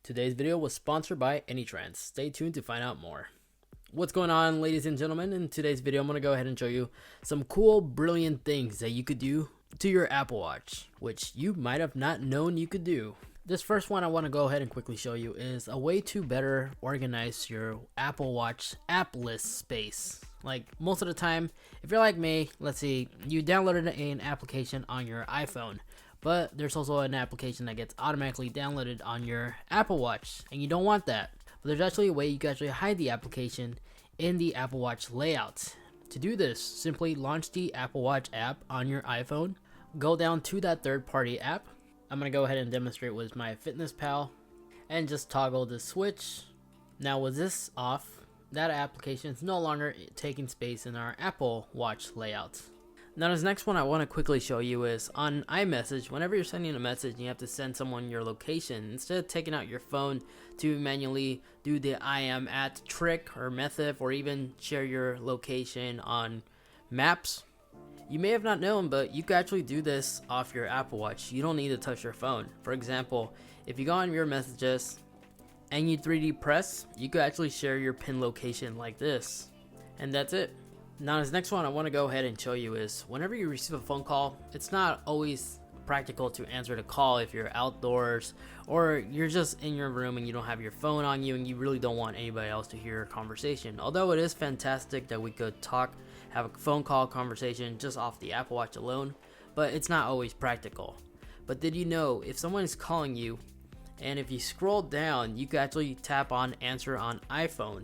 Today's video was sponsored by AnyTrans. Stay tuned to find out more. What's going on, ladies and gentlemen? In today's video, I'm going to go ahead and show you some cool, brilliant things that you could do to your Apple Watch, which you might have not known you could do. This first one I want to go ahead and quickly show you is a way to better organize your Apple Watch app list space. Like most of the time, if you're like me, let's see, you downloaded an application on your iPhone, but there's also an application that gets automatically downloaded on your Apple Watch, and you don't want that. But there's actually a way you can actually hide the application in the Apple Watch layout. To do this, simply launch the Apple Watch app on your iPhone, go down to that third-party app. I'm going to go ahead and demonstrate with MyFitnessPal and just toggle the switch. Now with this off, that application is no longer taking space in our Apple Watch layout. Now this next one I want to quickly show you is on iMessage. Whenever you're sending a message and you have to send someone your location, instead of taking out your phone to manually do the I am at trick or method, or even share your location on Maps, you may have not known, but you can actually do this off your Apple Watch. You don't need to touch your phone. For example, if you go on your messages and you 3D press, you could actually share your pin location like this, and that's it. Now this next one I want to go ahead and show you is whenever you receive a phone call, it's not always practical to answer the call if you're outdoors or you're just in your room and you don't have your phone on you and you really don't want anybody else to hear your conversation. Although it is fantastic that we could talk, have a phone call conversation just off the Apple Watch alone, but it's not always practical. But did you know if someone is calling you and if you scroll down, you can actually tap on answer on iPhone.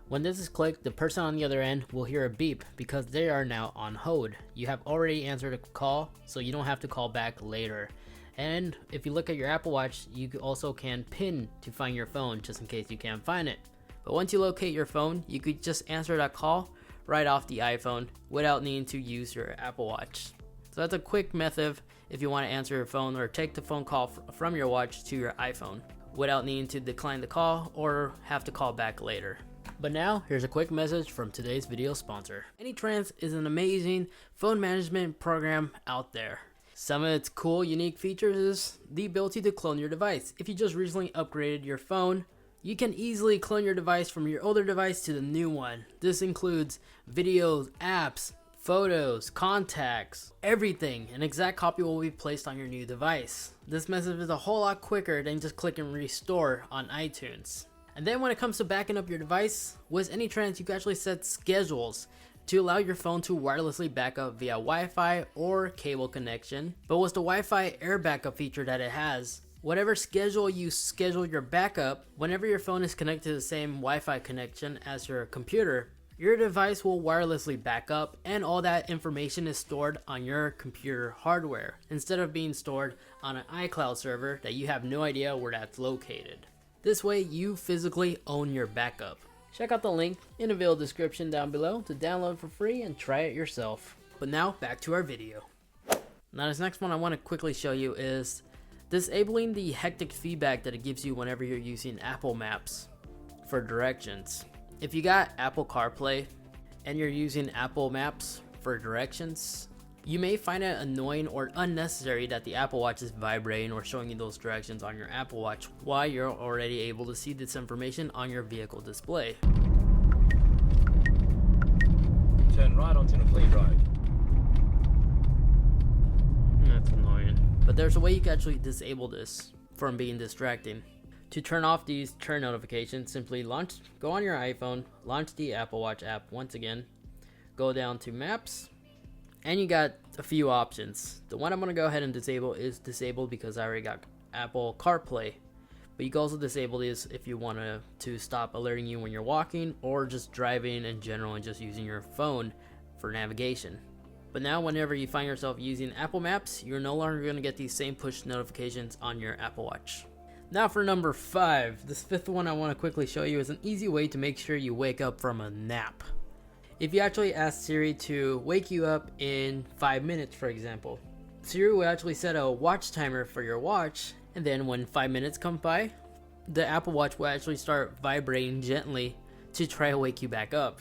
When this is clicked, the person on the other end will hear a beep because they are now on hold. You have already answered a call, so you don't have to call back later. And if you look at your Apple Watch, you also can pin to find your phone just in case you can't find it. But once you locate your phone, you could just answer that call right off the iPhone without needing to use your Apple Watch. So that's a quick method if you want to answer your phone or take the phone call from your watch to your iPhone without needing to decline the call or have to call back later. But now, here's a quick message from today's video sponsor. AnyTrans is an amazing phone management program out there. Some of its cool, unique features is the ability to clone your device. If you just recently upgraded your phone, you can easily clone your device from your older device to the new one. This includes videos, apps, photos, contacts, everything. An exact copy will be placed on your new device. This method is a whole lot quicker than just clicking restore on iTunes. And then when it comes to backing up your device, with AnyTrans you can actually set schedules to allow your phone to wirelessly back up via Wi-Fi or cable connection. But with the Wi-Fi Air Backup feature that it has, whatever schedule you schedule your backup, whenever your phone is connected to the same Wi-Fi connection as your computer, your device will wirelessly back up and all that information is stored on your computer hardware instead of being stored on an iCloud server that you have no idea where that's located. This way you physically own your backup. Check out the link in the video description down below to download for free and try it yourself. But now back to our video. Now this next one I want to quickly show you is disabling the hectic feedback that it gives you whenever you're using Apple Maps for directions. If you got Apple CarPlay and you're using Apple Maps for directions, you may find it annoying or unnecessary that the Apple Watch is vibrating or showing you those directions on your Apple Watch while you're already able to see this information on your vehicle display. Turn right onto Macleod Road. That's annoying. But there's a way you can actually disable this from being distracting. To turn off these turn notifications, simply go on your iPhone, launch the Apple Watch app once again, go down to Maps, and you got a few options. The one I'm going to go ahead and disable is disabled because I already got Apple CarPlay. But you can also disable this if you want to stop alerting you when you're walking or just driving in general and just using your phone for navigation. But now whenever you find yourself using Apple Maps, you're no longer going to get these same push notifications on your Apple Watch. Now for number 5. This fifth one I want to quickly show you is an easy way to make sure you wake up from a nap. If you actually ask Siri to wake you up in 5 minutes, for example, Siri will actually set a watch timer for your watch, and then when 5 minutes come by, the Apple Watch will actually start vibrating gently to try to wake you back up.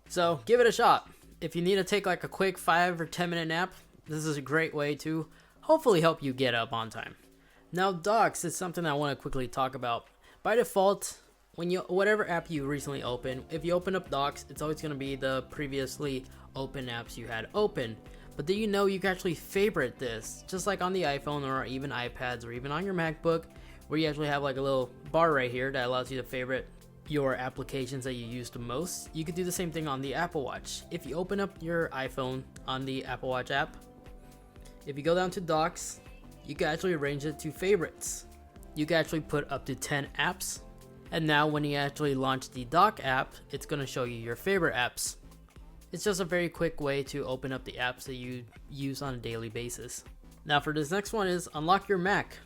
So give it a shot. If you need to take like a quick 5 or 10 minute nap, This is a great way to hopefully help you get up on time. Now, docks is something I want to quickly talk about. By default, when whatever app you recently open, if you open up docks, it's always going to be the previously open apps you had open. But do you know you can actually favorite this, just like on the iPhone or even iPads or even on your MacBook, where you actually have like a little bar right here that allows you to favorite your applications that you use the most. You could do the same thing on the Apple Watch. If you open up your iPhone on the Apple Watch app, if you go down to docks, you can actually arrange it to favorites. You can actually put up to 10 apps. And now when you actually launch the dock app, it's going to show you your favorite apps. It's just a very quick way to open up the apps that you use on a daily basis. Now for this next one is unlock your Mac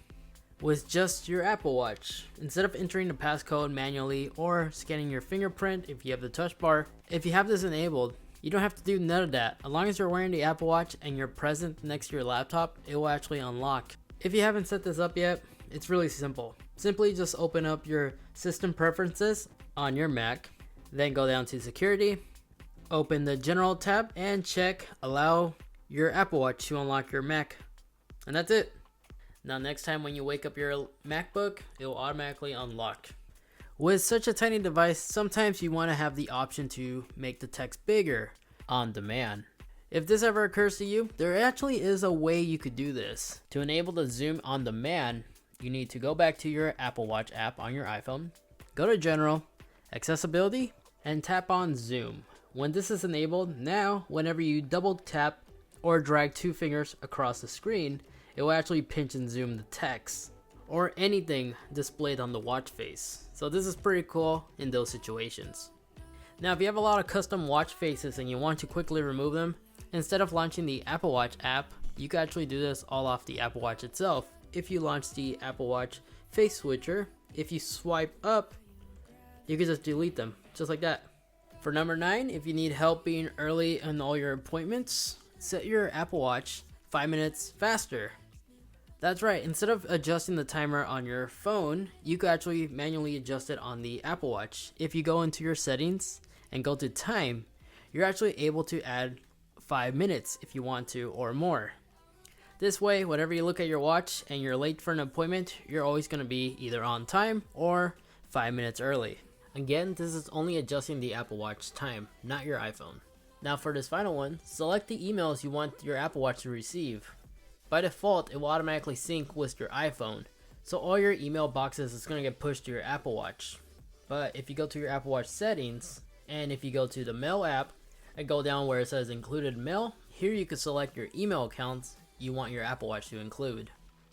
with just your Apple Watch. Instead of entering the passcode manually or scanning your fingerprint if you have the touch bar, if you have this enabled, you don't have to do none of that. As long as you're wearing the Apple Watch and you're present next to your laptop, it will actually unlock. If you haven't set this up yet, it's really simple. Simply just open up your system preferences on your Mac, then go down to security, open the general tab and check allow your Apple Watch to unlock your Mac. And that's it. Now next time when you wake up your MacBook, it will automatically unlock. With such a tiny device, sometimes you want to have the option to make the text bigger on demand. If this ever occurs to you, there actually is a way you could do this. To enable the zoom on demand, you need to go back to your Apple Watch app on your iPhone, go to General, Accessibility, and tap on Zoom. When this is enabled, now whenever you double tap or drag 2 fingers across the screen, it will actually pinch and zoom the text or anything displayed on the watch face. So this is pretty cool in those situations. Now if you have a lot of custom watch faces and you want to quickly remove them, instead of launching the Apple Watch app, you can actually do this all off the Apple Watch itself. If you launch the Apple Watch face switcher, if you swipe up, you can just delete them, just like that. For number 9, if you need help being early in all your appointments, set your Apple Watch 5 minutes faster. That's right, instead of adjusting the timer on your phone, you can actually manually adjust it on the Apple Watch. If you go into your settings and go to time, you're actually able to add 5 minutes if you want to or more. This way, whenever you look at your watch and you're late for an appointment, you're always going to be either on time or 5 minutes early. Again, this is only adjusting the Apple Watch time, not your iPhone. Now for this final one, select the emails you want your Apple Watch to receive. By default, it will automatically sync with your iPhone, so all your email boxes is going to get pushed to your Apple Watch. But if you go to your Apple Watch settings, and if you go to the Mail app, and go down where it says Included Mail, here you can select your email accounts you want your Apple Watch to include.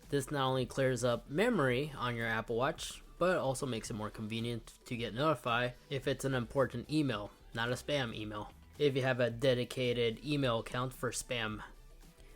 This not only clears up memory on your Apple Watch, but it also makes it more convenient to get notified if it's an important email, not a spam email, if you have a dedicated email account for spam.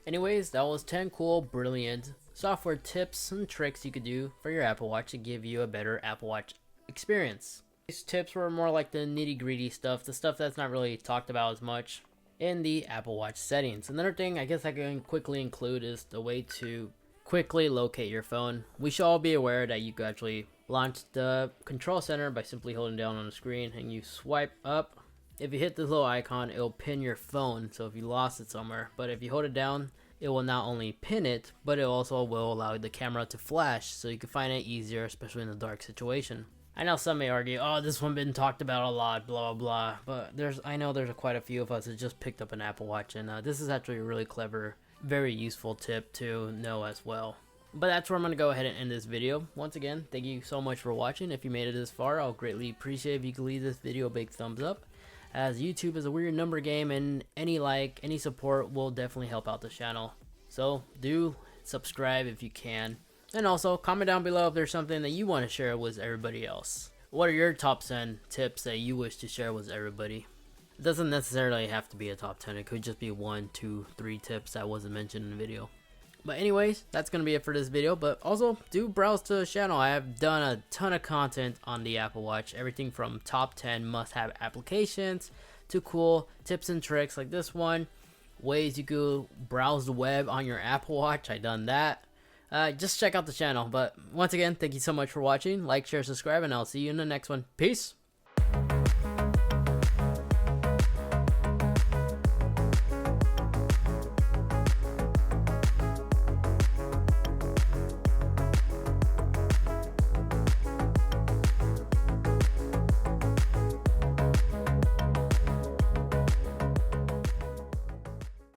Anyways, that was 10 cool, brilliant software tips and tricks you could do for your Apple Watch to give you a better Apple Watch experience. These tips were more like the nitty-gritty stuff, the stuff that's not really talked about as much in the Apple Watch settings. Another thing I guess I can quickly include is the way to quickly locate your phone. We should all be aware that you can actually launch the control center by simply holding down on the screen and you swipe up. If you hit this little icon, it will pin your phone, so if you lost it somewhere. But if you hold it down, it will not only pin it, but it also will allow the camera to flash, so you can find it easier, especially in a dark situation. I know some may argue, oh, this one been talked about a lot, blah, blah, blah. But I know there's quite a few of us that just picked up an Apple Watch, and this is actually a really clever, very useful tip to know as well. But that's where I'm going to go ahead and end this video. Once again, thank you so much for watching. If you made it this far, I'll greatly appreciate if you could leave this video a big thumbs up, as YouTube is a weird number game, and any like, any support will definitely help out the channel. So do subscribe if you can. And also, comment down below if there's something that you want to share with everybody else. What are your top 10 tips that you wish to share with everybody? It doesn't necessarily have to be a top 10. It could just be 1, 2, 3 tips that wasn't mentioned in the video. But anyways, that's going to be it for this video. But also, do browse to the channel. I have done a ton of content on the Apple Watch. Everything from top 10 must-have applications to cool tips and tricks like this one. Ways you could browse the web on your Apple Watch. I done that. Just check out the channel. But once again, thank you so much for watching. Like, share, subscribe, and I'll see you in the next one. Peace.